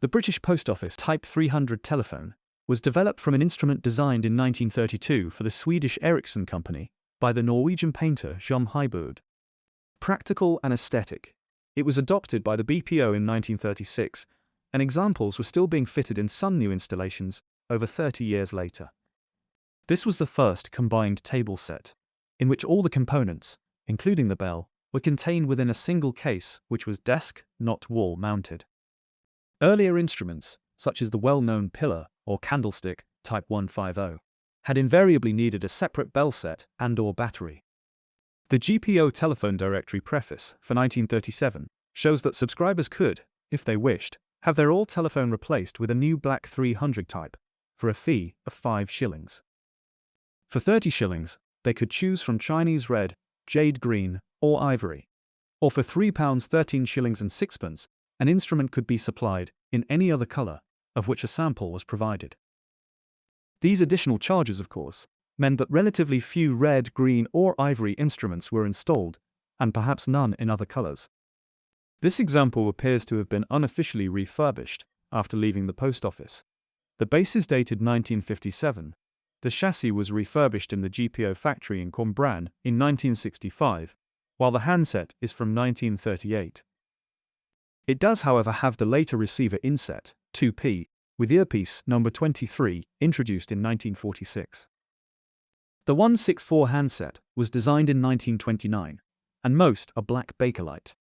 The British Post Office Type 300 telephone was developed from an instrument designed in 1932 for the Swedish Ericsson company by the Norwegian painter Jean Heiberg. Practical and aesthetic. It was adopted by the BPO in 1936, and examples were still being fitted in some new installations over 30 years later. This was the first combined table set, in which all the components, including the bell, were contained within a single case which was desk, not wall mounted. Earlier instruments, such as the well-known pillar or candlestick Type 150, had invariably needed a separate bell set and/or battery. The GPO telephone directory preface for 1937 shows that subscribers could, if they wished, have their old telephone replaced with a new black 300 type for a fee of 5 shillings. For 30 shillings, they could choose from Chinese red, Jade Green, or Ivory. Or for £3 13 shillings and sixpence, an instrument could be supplied in any other colour, of which a sample was provided. These additional charges, of course, meant that relatively few red, green, or ivory instruments were installed, and perhaps none in other colours. This example appears to have been unofficially refurbished after leaving the post office. The base is dated 1957. The chassis was refurbished in the GPO factory in Combran in 1965, while the handset is from 1938. It does, however, have the later receiver inset, 2P, with earpiece number 23, introduced in 1946. The 164 handset was designed in 1929, and most are black Bakelite.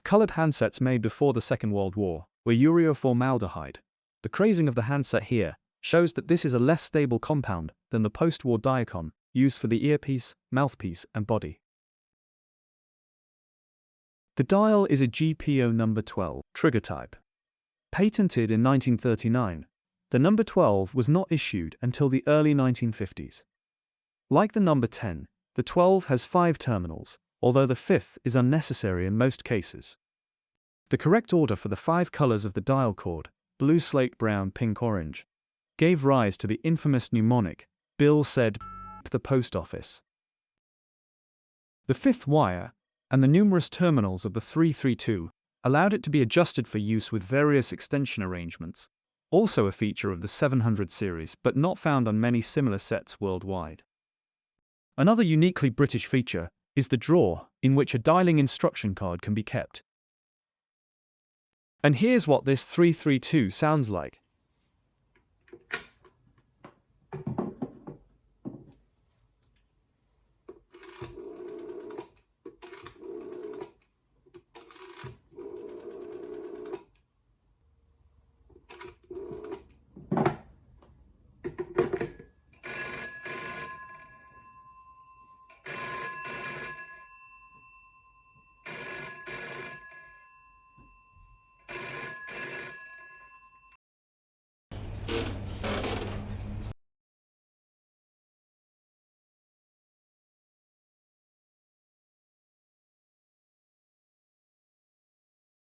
Colored handsets made before the Second World War were ureoformaldehyde. The crazing of the handset here shows that this is a less stable compound than the post-war Diacon used for the earpiece, mouthpiece, and body. The dial is a GPO number 12 trigger type. Patented in 1939, the number 12 was not issued until the early 1950s. Like the number 10, the 12 has 5 terminals, although the 5th is unnecessary in most cases. The correct order for the 5 colors of the dial cord, blue, slate, brown, pink, orange, gave rise to the infamous mnemonic, "Bill said the post office." The 5th wire, and the numerous terminals of the 332, allowed it to be adjusted for use with various extension arrangements, also a feature of the 700 series but not found on many similar sets worldwide. Another uniquely British feature is the drawer, in which a dialing instruction card can be kept. And here's what this 332 sounds like.